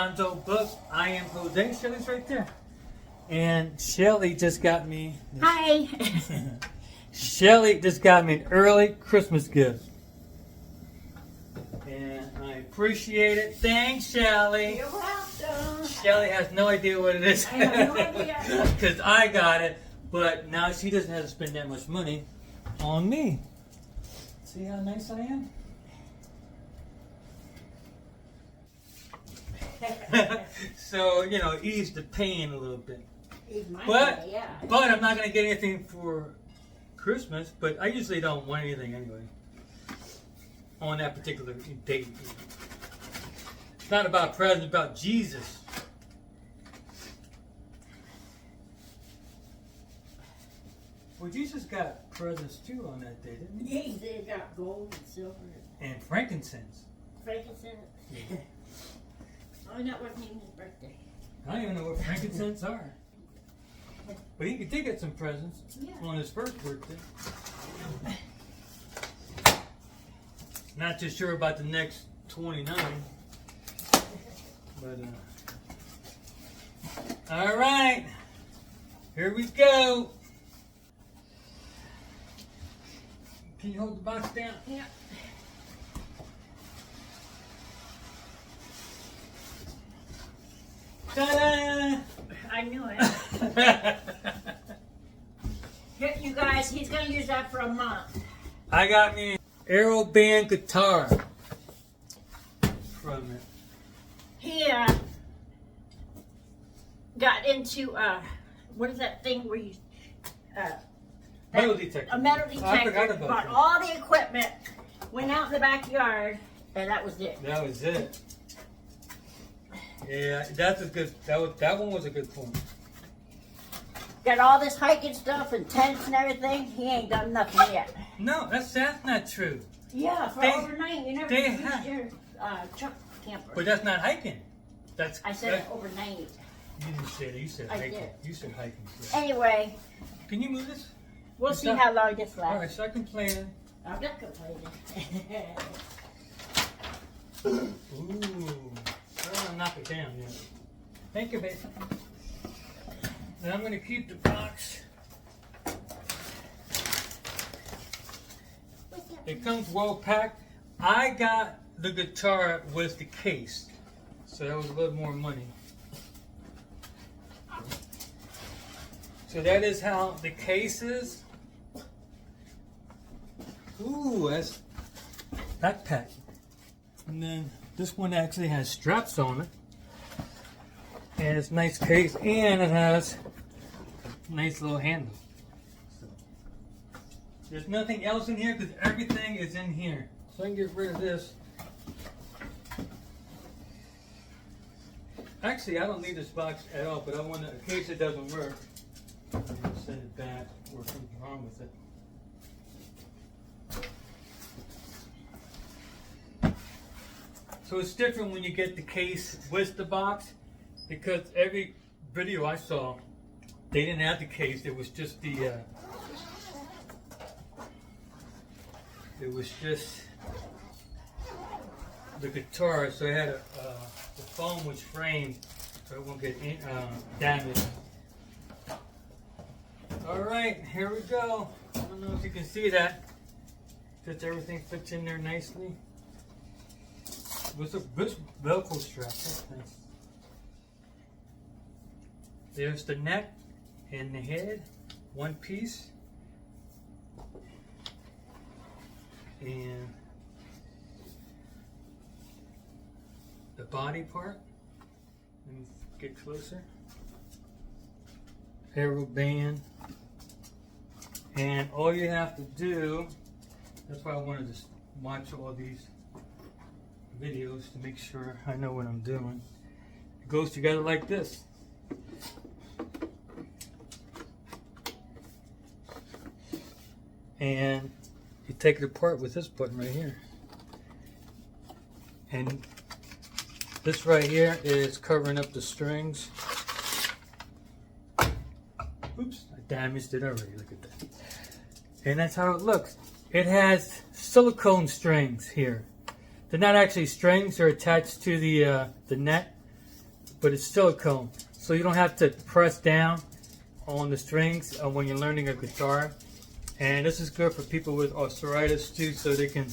John's old book, I Am Jose. Shelly's right there. And Shelly just got me... Hi. Shelly just got me an early Christmas gift. And I appreciate it. Thanks, Shelly. You're welcome. Shelly has no idea what it is. I have no idea. Because I got it. But now she doesn't have to spend that much money on me. See how nice I am? So, you know, ease the pain a little bit. But I'm not going to get anything for Christmas, but I usually don't want anything anyway on that particular date. It's not about presents, it's about Jesus. Well, Jesus got presents too on that day, didn't he? Yeah, they got gold and silver. And frankincense. Frankincense. Yeah. Oh, that wasn't even his birthday. I don't even know what frankincense are. But he did get some presents on his first birthday. Not too sure about the next 29. But, all right. Here we go. Can you hold the box down? Yeah. Ta-da! I knew it. Here, you guys, he's going to use that for a month. I got me an AeroBand guitar from it. He got into, what is that thing where you... Metal detector. A metal Oh, I forgot detector. about Bought that. all the equipment, went out in the backyard, and that was it. That was it. Yeah, that's a good. That one was a good point. Got all this hiking stuff and tents and everything. He ain't done nothing yet. No, that's not true. Yeah, for overnight. You never they used have- your truck camper. But that's not hiking. That's. I said it overnight. You didn't say that. You said I hiking. did. You said hiking. Yeah. Anyway, Can you move this? we'll It's see not- how long this All lasts. right, so I can play it. I'm not complaining. Ooh, I don't want to knock it down yet. Thank you, babe. And I'm going to keep the box. It comes well packed. I got the guitar with the case, so that was a little more money. So that is how the case is. Ooh, that's backpack. And then this one actually has straps on it. And it's a nice case, and it has a nice little handle. So, there's nothing else in here because everything is in here. So I can get rid of this. Actually, I don't need this box at all, but I want to, in case it doesn't work, I'm going to send it back or something wrong with it. So it's different when you get the case with the box, because every video I saw, they didn't have the case. It was just the guitar. So it had the foam was framed, so it won't get damaged. All right, here we go. I don't know if you can see that. Just everything fits in there nicely. With a Velcro strap. That's nice. There's the neck and the head, one piece. And the body part. Let me get closer. AeroBand. And all you have to do, that's why I wanted to watch all these videos to make sure I know what I'm doing. It goes together like this. And you take it apart with this button right here. And this right here is covering up the strings. Oops, I damaged it already. Look at that. And that's how it looks. It has silicone strings here. They're not actually strings, they're attached to the net. but it's silicone, so you don't have to press down on the strings when you're learning a guitar. And this is good for people with arthritis too, so they can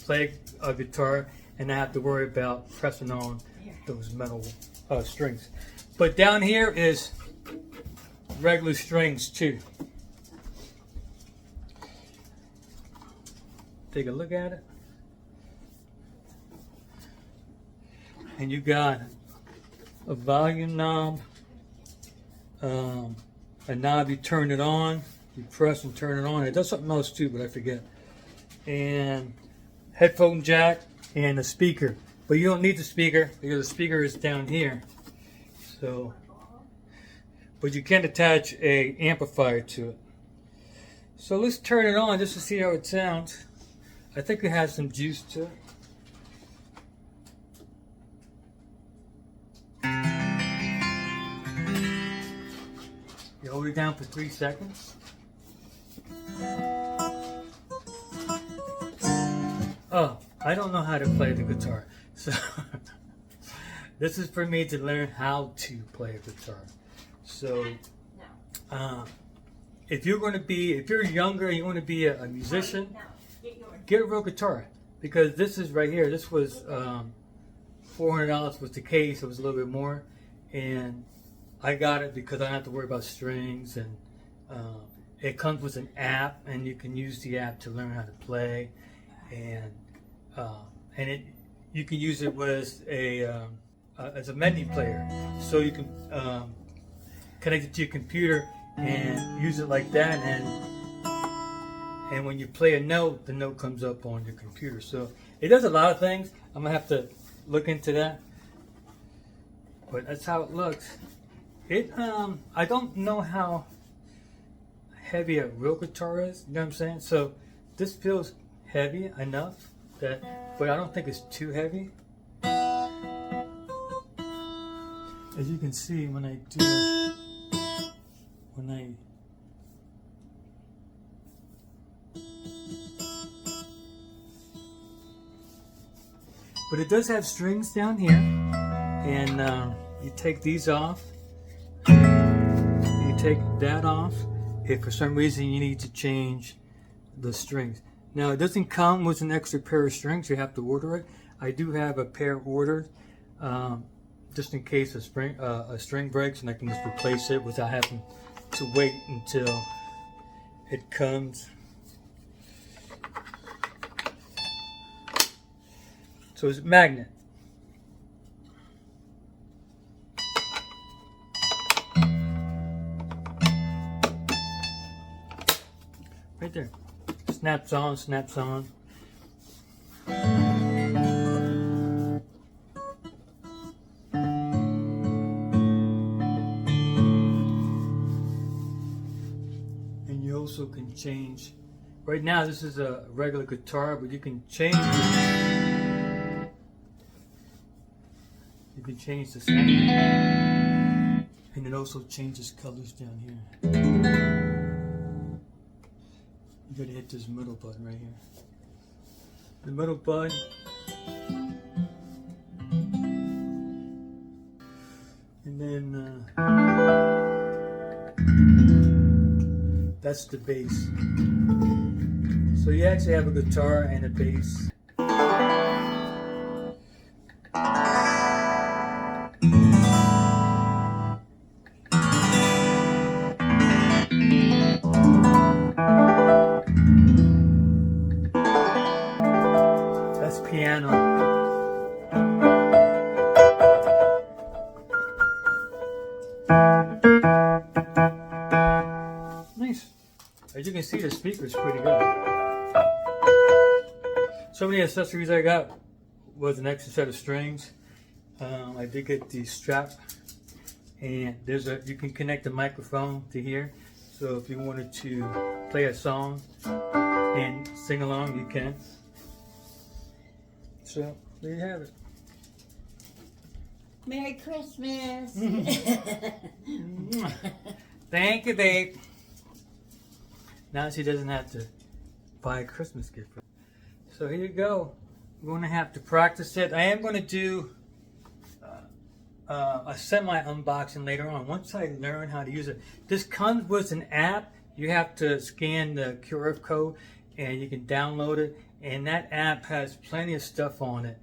play a guitar and not have to worry about pressing on those metal strings. But down here is regular strings too. Take a look at it. And you got a volume knob, a knob you turn it on, you press and turn it on. It does something else too, but I forget. And headphone jack and a speaker. But you don't need the speaker because the speaker is down here. So, but you can attach a amplifier to it. So let's turn it on just to see how it sounds. I think it has some juice to it. You hold it down for 3 seconds. Oh, I don't know how to play the guitar, so this is for me to learn how to play a guitar. So, if you're younger and you want to be a musician, get a real guitar, because this is right here. This was $400 with the case. It was a little bit more, and I got it because I don't have to worry about strings, and it comes with an app, and you can use the app to learn how to play, and you can use it with as a MIDI player, so you can connect it to your computer and use it like that, and when you play a note, the note comes up on your computer. So it does a lot of things. I'm gonna have to look into that, but that's how it looks. I don't know how heavy a real guitar is, you know what I'm saying? So this feels heavy enough, but I don't think it's too heavy. As you can see, when I do it, but it does have strings down here, and you take these off, you take that off if for some reason you need to change the strings. Now it doesn't come with an extra pair of strings, you have to order it. I do have a pair ordered, just in case a string breaks, and I can just replace it without having to wait until it comes. So it's a magnet. Right there. Snaps on, snaps on. And you also can change. Right now this is a regular guitar, but you can change it. You can change the sound, and it also changes colors down here. You gotta hit this middle button right here. The middle button. And then that's the bass. So you actually have a guitar and a bass. Piano. Nice. As you can see, the speaker is pretty good. So many accessories I got was an extra set of strings. I did get the strap, and you can connect the microphone to here. So if you wanted to play a song and sing along, you can. So there you have it. Merry Christmas. Thank you, babe. Now she doesn't have to buy a Christmas gift. So here you go. I'm going to have to practice it. I am going to do a semi-unboxing later on. Once I learn how to use it. This comes with an app. You have to scan the QR code and you can download it. And that app has plenty of stuff on it.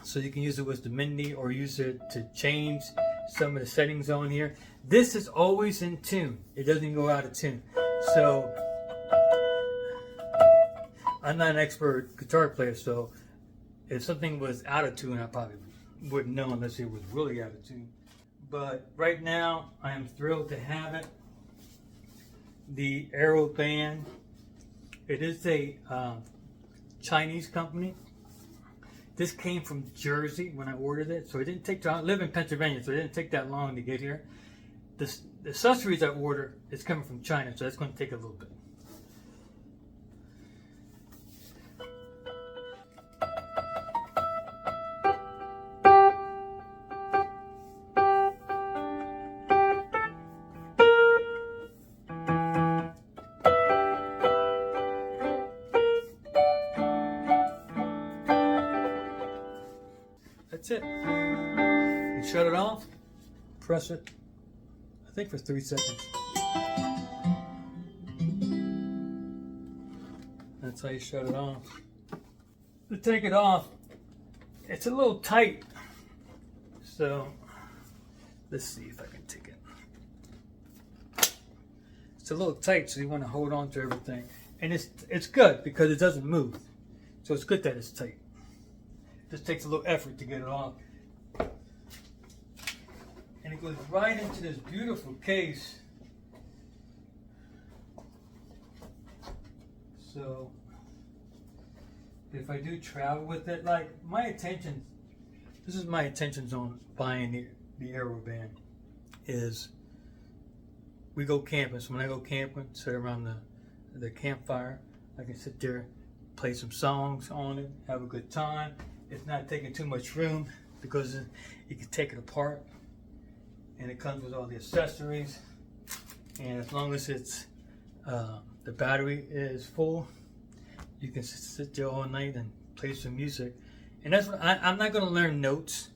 So you can use it with the MIDI or use it to change some of the settings on here. This is always in tune. It doesn't go out of tune. So I'm not an expert guitar player, so if something was out of tune, I probably wouldn't know unless it was really out of tune. But right now, I am thrilled to have it. The AeroBand. It is a Chinese company. This came from Jersey when I ordered it, so it didn't take. I live in Pennsylvania, so it didn't take that long to get here. The accessories I ordered is coming from China, so that's going to take a little bit. That's it. You shut it off, press it, I think for 3 seconds. That's how you shut it off. To take it off, it's a little tight. So, let's see if I can take it. It's a little tight, so you want to hold on to everything. And it's good because it doesn't move. So it's good that it's tight. Just takes a little effort to get it off. And it goes right into this beautiful case. So if I do travel with it, like this is my intentions on buying the AeroBand, is we go camping. So when I go camping, sit around the campfire, I can sit there, play some songs on it, have a good time. It's not taking too much room because you can take it apart, and it comes with all the accessories. And as long as it's the battery is full, you can sit there all night and play some music. And that's what I'm not going to learn notes.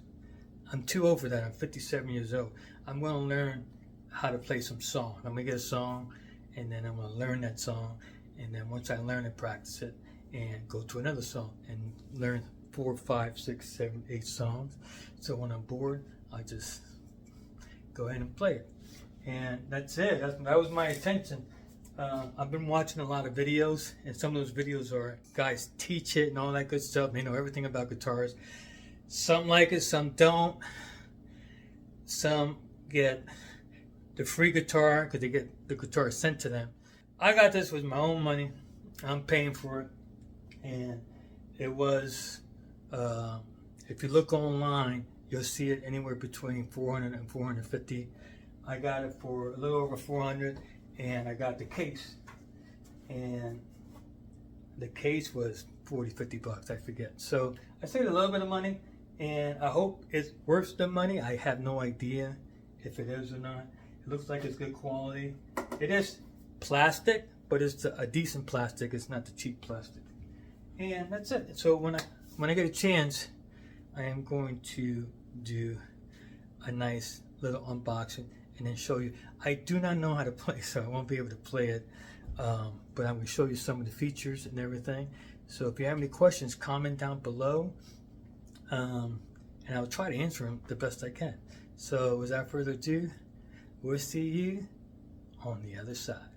I'm too old for that. I'm 57 years old. I'm going to learn how to play some song. I'm going to get a song, and then I'm going to learn that song. And then once I learn it, practice it, and go to another song and learn 4, 5, 6, 7, 8 songs. So when I'm bored, I just go ahead and play it. And that's it. That was my intention. I've been watching a lot of videos, and some of those videos are guys teach it and all that good stuff. They know everything about guitars. Some like it, some don't. Some get the free guitar because they get the guitar sent to them. I got this with my own money. I'm paying for it. And it was, if you look online, you'll see it anywhere between $400 and $450. I got it for a little over $400, and I got the case. And the case was $40-50, I forget. So I saved a little bit of money, and I hope it's worth the money. I have no idea if it is or not. It looks like it's good quality. It is plastic, but it's a decent plastic. It's not the cheap plastic. And that's it. So when I get a chance, I am going to do a nice little unboxing and then show you. I do not know how to play, so I won't be able to play it. But I'm going to show you some of the features and everything. So if you have any questions, comment down below. And I'll try to answer them the best I can. So without further ado, we'll see you on the other side.